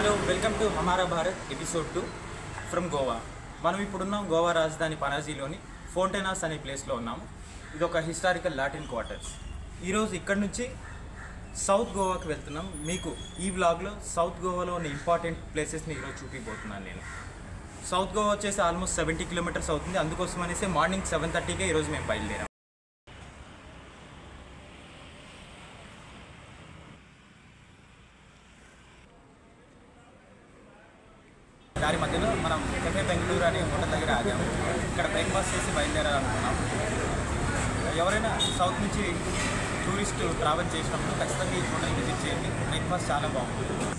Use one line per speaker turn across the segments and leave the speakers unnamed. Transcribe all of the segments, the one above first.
Hello welcome to Hamara Bharat episode 2 from Goa. మనం ఇప్పుడున్నాం గోవా రాజధాని పనాజీలోని ఫోంటెనాస్ అనే ప్లేస్లో ఉన్నాము. ఇది ఒక హిస్టారికల్ లాటిన్ క్వార్టర్స్. ఈరోజు ఇక్కడ నుంచి సౌత్ గోవాకి వెళ్తున్నాం. మీకు ఈ వ్లాగ్లో సౌత్ గోవాలో ఉన్న ఇంపార్టెంట్ ప్లేసెస్ని ఈరోజు చూపిపోతున్నాను నేను. సౌత్ గోవా వచ్చేసి ఆల్మోస్ట్ 70 కిలోమీటర్స్ అవుతుంది. అందుకోసం అనేసి మార్నింగ్ 7:30కే ఈరోజు మేము బయలుదేరాం. దారి మధ్యలో మనం కెఫే బెంగళూరు అనే హోటల్ దగ్గర ఆగాము. ఇక్కడ బ్రేక్ఫాస్ట్ చేసి బయలుదేరాలనుకున్నాము. ఎవరైనా సౌత్ నుంచి టూరిస్ట్ ట్రావెల్ చేసినప్పుడు ఖచ్చితంగా ఈ హోటల్ విజిట్ చేయండి. బ్రేక్ఫాస్ట్ చాలా బాగుంటుంది.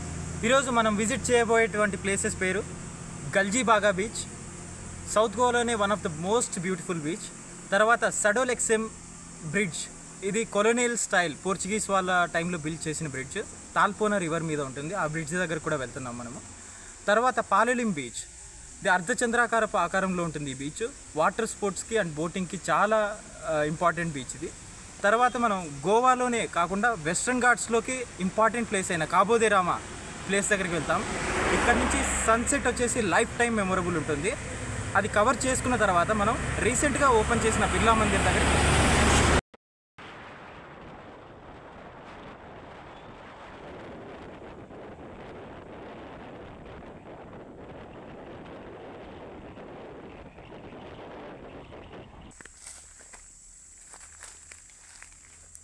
ఈరోజు మనం విజిట్ చేయబోయేటువంటి ప్లేసెస్ పేరు గల్జీబాగా బీచ్. సౌత్ గోవాలోనే one of the most beautiful beach. తర్వాత సడోలెక్సెమ్ బ్రిడ్జ్. ఇది కొలోనియల్ స్టైల్ పోర్చుగీస్ వాళ్ళ టైంలో బిల్డ్ చేసిన బ్రిడ్జ్. తాల్పోనా రివర్ మీద ఉంటుంది. ఆ బ్రిడ్జ్ దగ్గర కూడా వెళ్తున్నాం మనము. తర్వాత పాలెలిం బీచ్. ఇది అర్ధచంద్రాకారపు ఆకారంలో ఉంటుంది ఈ బీచ్. వాటర్ స్పోర్ట్స్కి అండ్ బోటింగ్కి చాలా ఇంపార్టెంట్ బీచ్ ఇది. తర్వాత మనం గోవాలోనే కాకుండా వెస్ట్రన్ ఘాట్స్లోకి ఇంపార్టెంట్ ప్లేస్ అయిన కాబో దే రామా ప్లేస్ దగ్గరికి వెళ్తాం. ఇక్కడ నుంచి సన్సెట్ వచ్చేసి లైఫ్ టైం మెమొరబుల్ ఉంటుంది. అది కవర్ చేసుకున్న తర్వాత మనం రీసెంట్గా ఓపెన్ చేసిన బిర్లా మందిర్ దగ్గరికి వెళ్తాం.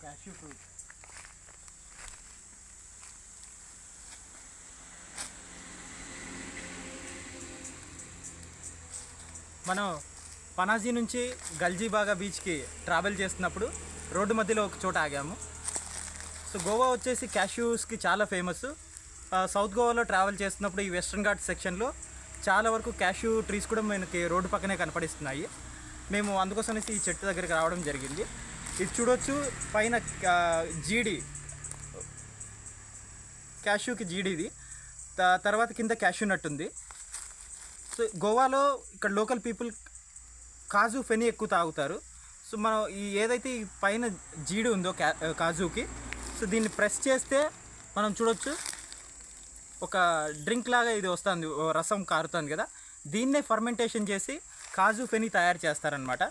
Cashew fruit. మనం పనాజీ నుంచి గల్జీబాగా బీచ్కి ట్రావెల్ చేస్తున్నప్పుడు రోడ్డు మధ్యలో ఒక చోట ఆగాము. సో గోవా వచ్చేసి క్యాష్యూస్కి చాలా ఫేమస్. సౌత్ గోవాలో ట్రావెల్ చేస్తున్నప్పుడు ఈ వెస్ట్రన్ ఘాట్ సెక్షన్లో చాలా వరకు క్యాష్యూ ట్రీస్ కూడా మనకి రోడ్డు పక్కనే కనపడిస్తున్నాయి. మేము అందుకోసం ఈ చెట్టు దగ్గరికి రావడం జరిగింది. ఇది చూడొచ్చు, పైన జీడి, క్యాష్యూకి జీడి ఇది. తర్వాత కింద క్యాష్యూ నట్ ఉంది. సో గోవాలో ఇక్కడ లోకల్ పీపుల్ కాజు ఫెనీ ఎక్కువ తాగుతారు. సో మనం ఈ ఏదైతే ఈ పైన జీడి ఉందో కాజుకి, సో దీన్ని ప్రెస్ చేస్తే మనం చూడొచ్చు ఒక డ్రింక్ లాగా ఇది వస్తుంది, రసం కారుతుంది కదా. దీన్నే ఫర్మెంటేషన్ చేసి కాజు ఫెనీ తయారు చేస్తారనమాట.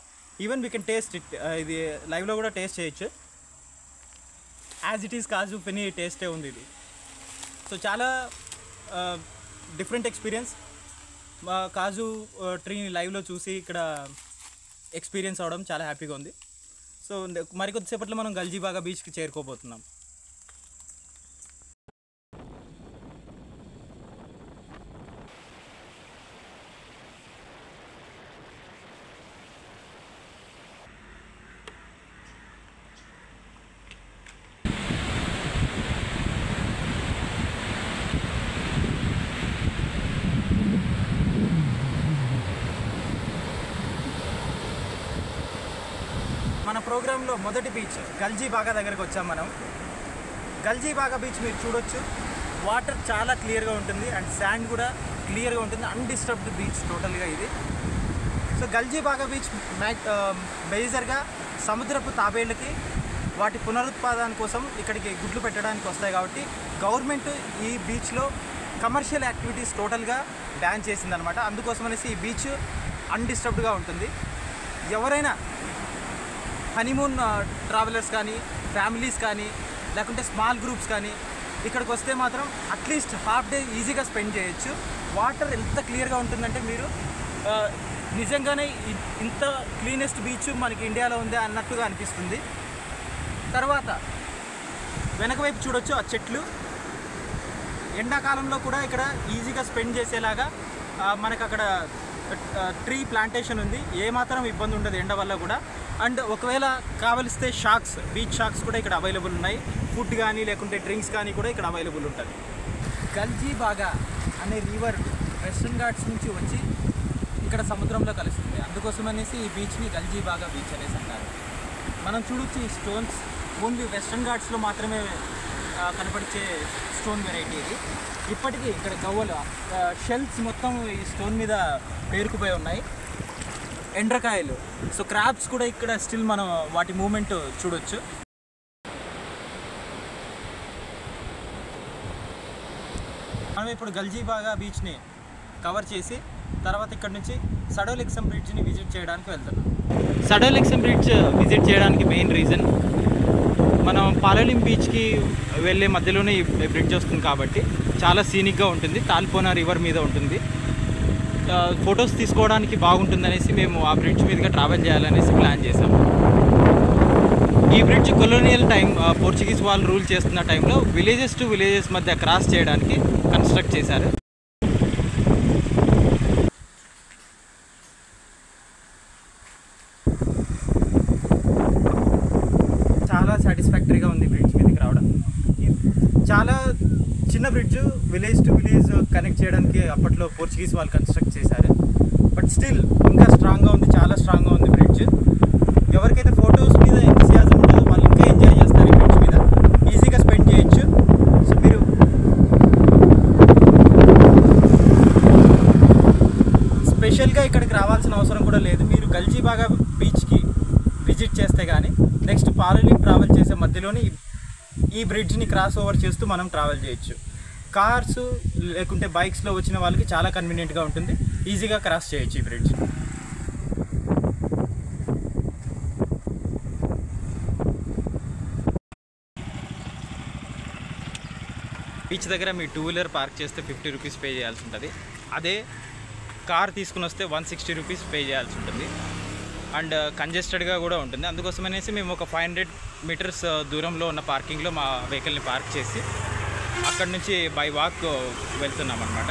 Even we can taste it. ఇది లైవ్లో కూడా టేస్ట్ చేయొచ్చు. యాజ్ ఇట్ ఈస్ కాజు ఫెనీ టేస్టే ఉంది ఇది. సో చాలా డిఫరెంట్ ఎక్స్పీరియన్స్. కాజు ట్రీని లైవ్లో చూసి ఇక్కడ ఎక్స్పీరియన్స్ అవ్వడం చాలా హ్యాపీగా ఉంది. సో మరికొద్దిసేపట్లో మనం గల్జీబాగా బీచ్కి చేరుకోబోతున్నాం. మన ప్రోగ్రాంలో మొదటి బీచ్ గల్జీబాగా దగ్గరికి వచ్చాం మనం. గల్జీబాగా బీచ్ మీరు చూడొచ్చు. వాటర్ చాలా క్లియర్గా ఉంటుంది అండ్ శాండ్ కూడా క్లియర్గా ఉంటుంది. అన్డిస్టర్బ్డ్ బీచ్ టోటల్గా ఇది. సో గల్జీబాగా బీచ్ మేజర్గా సముద్రపు తాబేళ్ళకి వాటి పునరుత్పాదన కోసం ఇక్కడికి గుడ్లు పెట్టడానికి వస్తాయి. కాబట్టి గవర్నమెంట్ ఈ బీచ్లో కమర్షియల్ యాక్టివిటీస్ టోటల్గా బ్యాన్ చేసిందనమాట. అందుకోసం అనేసి ఈ బీచ్ అన్డిస్టర్బ్డ్గా ఉంటుంది. ఎవరైనా హనీమూన్ ట్రావెలర్స్ కానీ, ఫ్యామిలీస్ కానీ, లేకుంటే స్మాల్ గ్రూప్స్ కానీ ఇక్కడికి వస్తే మాత్రం అట్లీస్ట్ హాఫ్ డే ఈజీగా స్పెండ్ చేయొచ్చు. వాటర్ ఎంత క్లియర్గా ఉంటుందంటే మీరు నిజంగానే ఇంత క్లీనెస్ట్ బీచ్ మనకి ఇండియాలో ఉంది అన్నట్టుగా అనిపిస్తుంది. తర్వాత వెనక వైపు చూడొచ్చు ఆ చెట్లు. ఎండాకాలంలో కూడా ఇక్కడ ఈజీగా స్పెండ్ చేసేలాగా మనకు అక్కడ ట్రీ ప్లాంటేషన్ ఉంది. ఏమాత్రం ఇబ్బంది ఉండదు ఎండ వల్ల కూడా. అండ్ ఒకవేళ కావలిస్తే షాక్స్, బీచ్ షాక్స్ కూడా ఇక్కడ అవైలబుల్ ఉన్నాయి. ఫుడ్ కానీ లేకుంటే డ్రింక్స్ కానీ కూడా ఇక్కడ అవైలబుల్ ఉంటుంది. గల్జీబాగా అనే రివర్ వెస్ట్రన్ ఘాట్స్ నుంచి వచ్చి ఇక్కడ సముద్రంలో కలుస్తుంది. అందుకోసం అనేసి ఈ బీచ్ని గల్జీబాగా బీచ్ అనేసి అంటారు. మనం చూడొచ్చు ఈ స్టోన్స్ ఓన్లీ వెస్ట్రన్ ఘాట్స్లో మాత్రమే కనపడిచే స్టోన్ వెరైటీ ఇది. ఇప్పటికీ ఇక్కడ గవ్వలు షెల్స్ మొత్తం ఈ స్టోన్ మీద పేరుకుపోయి ఉన్నాయి. ఎండ్రకాయలు, సో క్రాబ్స్ కూడా ఇక్కడ స్టిల్ మనం వాటి మూమెంట్ చూడొచ్చు. మనం ఇప్పుడు గల్జీబాగా బీచ్ని కవర్ చేసి తర్వాత ఇక్కడ నుంచి సడోలెక్సమ్ బ్రిడ్జ్ని విజిట్ చేయడానికి వెళ్తున్నాం. సడోలెక్సమ్ బ్రిడ్జ్ విజిట్ చేయడానికి మెయిన్ రీజన్ మనం పాలోలిం బీచ్కి వెళ్ళే మధ్యలోనే ఈ బ్రిడ్జ్ వస్తుంది కాబట్టి చాలా సీనిక్గా ఉంటుంది. తాల్పోనా రివర్ మీద ఉంటుంది. ఫొటోస్ తీసుకోవడానికి బాగుంటుందనేసి మేము ఆ బ్రిడ్జ్ మీదుగా ట్రావెల్ చేయాలనేసి ప్లాన్ చేసాము. ఈ బ్రిడ్జ్ కొలోనియల్ టైం పోర్చుగీస్ వాళ్ళు రూల్ చేస్తున్న టైంలో విలేజెస్ టు విలేజెస్ మధ్య క్రాస్ చేయడానికి కన్స్ట్రక్ట్ చేశారు. చాలా సాటిస్ఫాక్టరీగా ఉంది బ్రిడ్జ్ మీదకి రావడం. చాలా చిన్న bridge, village to village connect చేయడానికి అప్పట్లో పోర్చుగీస్ వాళ్ళు కన్స్ట్రక్ట్ చేశారు. బట్ స్టిల్ ఇంకా స్ట్రాంగ్గా ఉంది, చాలా స్ట్రాంగ్గా ఉంది బ్రిడ్జ్. ఎవరికైతే ఫొటోస్ మీద ఎంతసియాజం ఉంటుందో వాళ్ళు ఇంకా ఎంజాయ్ చేస్తారు ఈ బ్రిడ్జ్ మీద, ఈజీగా స్పెండ్ చేయొచ్చు. సో మీరు స్పెషల్గా ఇక్కడికి రావాల్సిన అవసరం కూడా లేదు. మీరు గల్జీబాగా బీచ్కి విజిట్ చేస్తే కానీ నెక్స్ట్ పాలోలిం ట్రావెల్ చేసే మధ్యలోనే ఈ బ్రిడ్జ్ని క్రాస్ ఓవర్ చేస్తూ మనం ట్రావెల్ చేయొచ్చు. కార్స్ లేకుంటే బైక్స్లో వచ్చిన వాళ్ళకి చాలా కన్వీనియంట్గా ఉంటుంది, ఈజీగా క్రాస్ చేయొచ్చు ఈ బ్రిడ్జ్. బీచ్ దగ్గర మీ 2 వీలర్ పార్క్ చేస్తే 50 రూపీస్ పే చేయాల్సి ఉంటుంది. అదే కార్ తీసుకుని వస్తే 160 రూపీస్ పే చేయాల్సి ఉంటుంది. అండ్ కంజెస్టెడ్గా కూడా ఉంటుంది. అందుకోసమనేసి మేము ఒక 500 మీటర్స్ దూరంలో ఉన్న పార్కింగ్లో మా వెహికల్ని పార్క్ చేసి అక్కడి నుంచి బై వాక్ వెళ్తున్నాం అనమాట.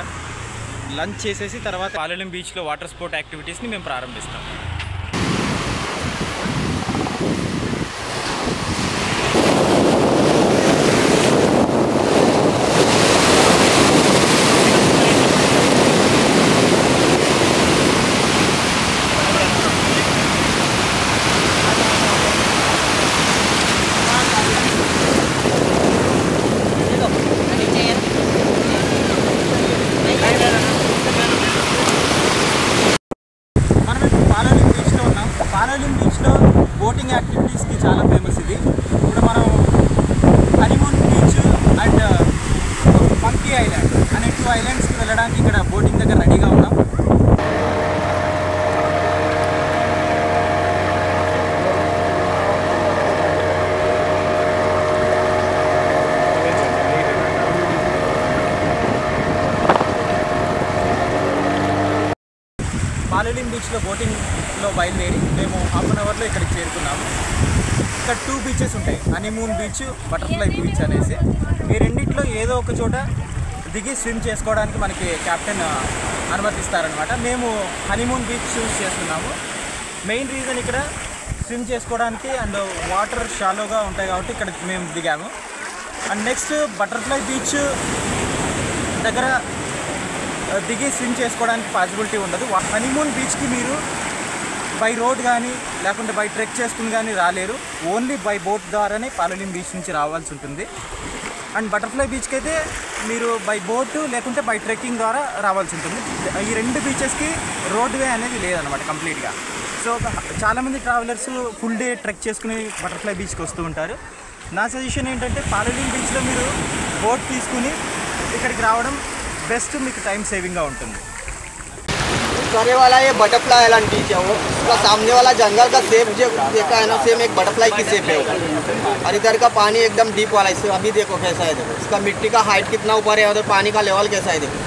లంచ్ చేసేసి తర్వాత పాలోలిం బీచ్లో వాటర్ స్పోర్ట్ యాక్టివిటీస్ని మేము ప్రారంభిస్తాం. పాలోలిం బీచ్లో బోటింగ్ యాక్టివిటీస్కి చాలా ఫేమస్ ఇది. ఇప్పుడు మనం honeymoon beach and monkey island అనే 2 ఐలాండ్స్కి వెళ్ళడానికి ఇక్కడ బోటింగ్ దగ్గర రెడీగా ఉన్నాం. పాలోలిం బీచ్లో బోటింగ్లో బయలుదేరి మేము హాఫ్ అన్ అవర్లో ఇక్కడికి చేరుకున్నాము. ఇక్కడ 2 బీచెస్ ఉంటాయి, హనీమూన్ బీచ్, బటర్ఫ్లై బీచ్ అనేసి. ఈ రెండిట్లో ఏదో ఒక చోట దిగి స్విమ్ చేసుకోవడానికి మనకి కెప్టెన్ అనుమతిస్తారనమాట. మేము హనీమూన్ బీచ్ చూస్ చేస్తున్నాము. మెయిన్ రీజన్ ఇక్కడ స్విమ్ చేసుకోవడానికి అండ్ వాటర్ షాలోగా ఉంటాయి కాబట్టి ఇక్కడ మేము దిగాము. అండ్ నెక్స్ట్ బటర్ఫ్లై బీచ్ దగ్గర దిగి స్విమ్ చేసుకోవడానికి పాసిబిలిటీ ఉండదు. హనీమూన్ బీచ్కి మీరు బై రోడ్ కానీ లేకుంటే బై ట్రెక్ చేసుకుని కానీ రాలేరు. ఓన్లీ బై బోట్ ద్వారానే పాలోలిం బీచ్ నుంచి రావాల్సి ఉంటుంది. అండ్ బటర్ఫ్లై బీచ్కి అయితే మీరు బై బోటు లేకుంటే బై ట్రెక్కింగ్ ద్వారా రావాల్సి ఉంటుంది. ఈ 2 బీచెస్కి రోడ్ వే అనేది లేదనమాట కంప్లీట్గా. సో చాలామంది ట్రావెలర్స్ ఫుల్ డే ట్రెక్ చేసుకుని బటర్ఫ్లై బీచ్కి వస్తూ ఉంటారు. నా సజెషన్ ఏంటంటే పాలోలిం బీచ్లో మీరు బోట్ తీసుకుని ఇక్కడికి రావడం बेस्ट మీకు टाइम सेविंग ఉంటుంది.
करे वाला ये बटरफ्लाई आइलैंड बीच है, वो उसका सामने वाला जंगल का शेप जो देखा है ना, सेम एक बटरफ्लाई की शेप है वो। और इधर का पानी एकदम डीप वाला है, इससे अभी देखो कैसा है, देखो इसका मिट्टी का हाइट कितना ऊपर है, उधर पानी का लेवल कैसा है देखो।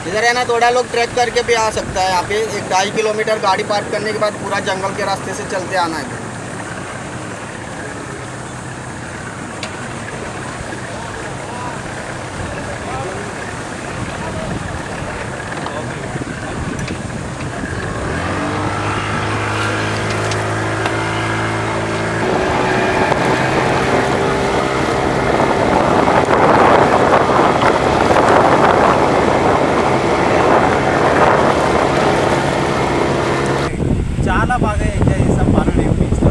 इधर है ना थोड़ा लोग ट्रैक करके भी आ सकता है। यहाँ पे 1-2.5 किलोमीटर गाड़ी पार्क करने के बाद पूरा जंगल के रास्ते से चलते आना है।
చాలా బాగా ఎంజాయ్ చేసాం పాలోలిం బీచ్లో.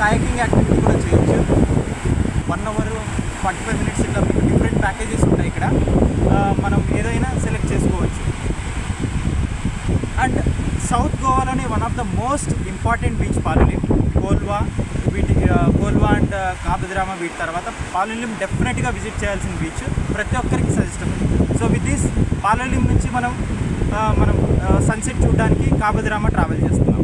కాయకింగ్ యాక్టివిటీ కూడా చేయొచ్చు. 1 అవర్ 45 మినిట్స్ ఇట్లా మీకు డిఫరెంట్ ప్యాకేజెస్ ఉంటాయి ఇక్కడ. మనం ఏదైనా సెలెక్ట్ చేసుకోవచ్చు. అండ్ సౌత్ గోవాలోనే one of the most important beach Palolem, Colva and Cabo de Rama వీటి తర్వాత పాలలిం డెఫినెట్గా విజిట్ చేయాల్సిన బీచ్, ప్రతి ఒక్కరికి suggestible. So with this Palolem నుంచి మనం సన్సెట్ చూడడానికి కాబదిరామ ట్రావెల్ చేస్తున్నాం.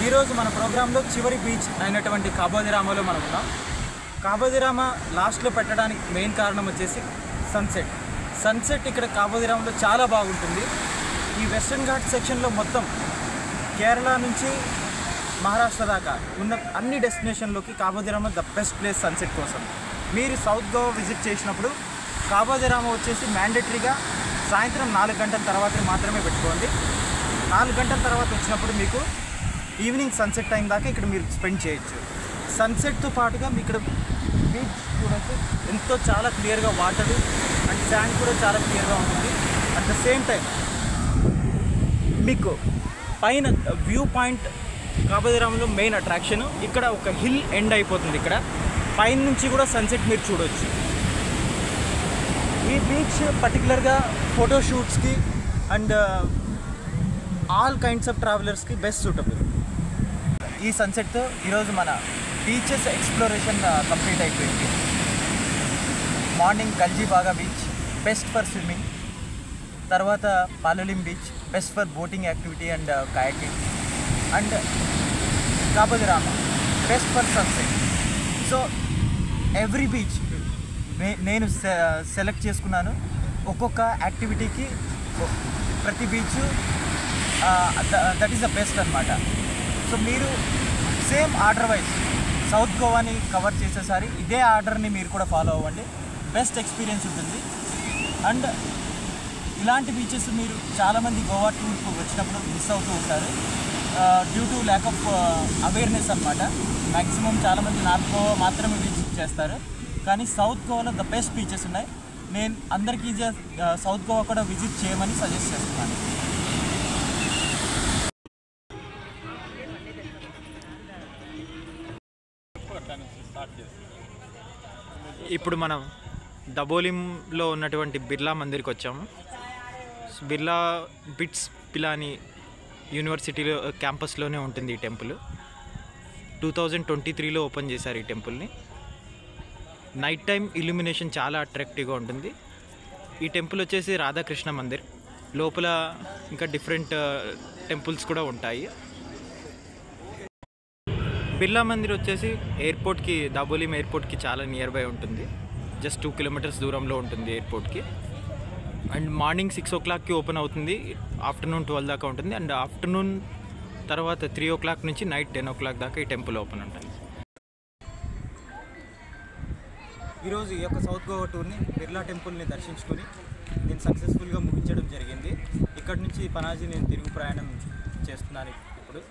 ఈరోజు మన ప్రోగ్రాంలో చివరి బీచ్ అయినటువంటి కాబోదిరామలో మనం ఉన్నాం. కాబోదిరామ లాస్ట్లో పెట్టడానికి మెయిన్ కారణం వచ్చేసి సన్సెట్ ఇక్కడ కాబోదిరామలో చాలా బాగుంటుంది. ఈ వెస్టర్న్ ఘాట్ సెక్షన్లో మొత్తం కేరళ నుంచి మహారాష్ట్ర దాకా ఉన్న అన్ని డెస్టినేషన్లోకి కాబోదిరామ ద బెస్ట్ ప్లేస్ సన్సెట్ కోసం. మీరు సౌత్ గోవా విజిట్ చేసినప్పుడు కాబోదిరామ వచ్చేసి మ్యాండేటరీగా సాయంత్రం 4 గంటల తర్వాత మాత్రమే పెట్టుకోండి. 4 గంటల తర్వాత వచ్చినప్పుడు మీకు ఈవినింగ్ సన్సెట్ టైం దాకా ఇక్కడ మీరు స్పెండ్ చేయొచ్చు. సన్సెట్తో పాటుగా మీ ఇక్కడ బీచ్ చూడొచ్చు, ఎంతో చాలా క్లియర్గా వాటర్ అండ్ శాండ్ కూడా చాలా క్లియర్గా ఉంటుంది. అట్ ద సేమ్ టైం మీకు పైన వ్యూ పాయింట్ కాబోదిరామలో మెయిన్ అట్రాక్షన్. ఇక్కడ ఒక హిల్ ఎండ్ అయిపోతుంది. ఇక్కడ పైన నుంచి కూడా సన్సెట్ మీరు చూడవచ్చు. ఈ బీచ్ పర్టికులర్గా ఫోటోషూట్స్కి అండ్ ఆల్ కైండ్స్ ఆఫ్ ట్రావెలర్స్కి బెస్ట్ సూటబుల్. ఈ సన్సెట్తో ఈరోజు మన బీచెస్ ఎక్స్ప్లోరేషన్ కంప్లీట్ అయిపోయింది. Morning Galgibaga beach best for swimming, తర్వాత Palolem beach best for boating activity and kayaking, and Cabo de Rama best for sunset. So every beach నేను సెలెక్ట్ చేసుకున్నాను. ఒక్కొక్క యాక్టివిటీకి ప్రతి beach that is the best అనమాట. సో మీరు సేమ్ ఆర్డర్ వైజ్ సౌత్ గోవాని కవర్ చేసేసారి ఇదే ఆర్డర్ని మీరు కూడా ఫాలో అవ్వండి, బెస్ట్ ఎక్స్పీరియన్స్ ఉంటుంది. అండ్ ఇలాంటి బీచెస్ మీరు చాలామంది గోవా టూర్కి వచ్చినప్పుడు మిస్ అవుతూ ఉంటారు due to lack of awareness అనమాట. మ్యాక్సిమం చాలామంది నార్త్ గోవా మాత్రమే విజిట్ చేస్తారు, కానీ సౌత్ గోవాలో ద బెస్ట్ బీచెస్ ఉన్నాయి. నేను అందరికీ సౌత్ గోవా కూడా విజిట్ చేయమని సజెస్ట్ చేస్తున్నాను. ఇప్పుడు మనం దబోలింలో ఉన్నటువంటి బిర్లా మందిర్కి వచ్చాము. బిర్లా బిట్స్ పిలాని యూనివర్సిటీలో క్యాంపస్లోనే ఉంటుంది ఈ టెంపుల్. 2023లో ఓపెన్ చేశారు ఈ టెంపుల్ని. నైట్ టైం ఇల్యూమినేషన్ చాలా అట్రాక్టివ్గా ఉంటుంది. ఈ టెంపుల్ వచ్చేసి రాధాకృష్ణ మందిర్. లోపల ఇంకా డిఫరెంట్ టెంపుల్స్ కూడా ఉంటాయి. బిర్లా మందిర్ వచ్చేసి ఎయిర్పోర్ట్కి, దాబోలిం ఎయిర్పోర్ట్కి చాలా నియర్ బై ఉంటుంది. జస్ట్ 2 కిలోమీటర్స్ దూరంలో ఉంటుంది ఎయిర్పోర్ట్కి. అండ్ మార్నింగ్ 6 o'clockకి ఓపెన్ అవుతుంది, ఆఫ్టర్నూన్ 12 దాకా ఉంటుంది. అండ్ ఆఫ్టర్నూన్ తర్వాత 3 o'clock నుంచి నైట్ 10 o'clock దాకా ఈ టెంపుల్ ఓపెన్ ఉంటుంది. ఈరోజు ఈ యొక్క సౌత్ గోవా టూర్ని బిర్లా టెంపుల్ని దర్శించుకొని నేను సక్సెస్ఫుల్గా ముగించడం జరిగింది. ఇక్కడ నుంచి పనాజీ నేను తిరుగు ప్రయాణం చేస్తున్నాను ఇప్పుడు.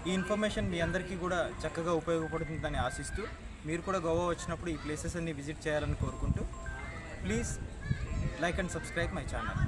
ఈ ఇన్ఫర్మేషన్ మీ అందరికీ కూడా చక్కగా ఉపయోగపడుతుందని ఆశిస్తూ, మీరు కూడా గోవా వచ్చినప్పుడు ఈ ప్లేసెస్ అన్ని విజిట్ చేయాలని కోరుకుంటూ, please like and subscribe my channel.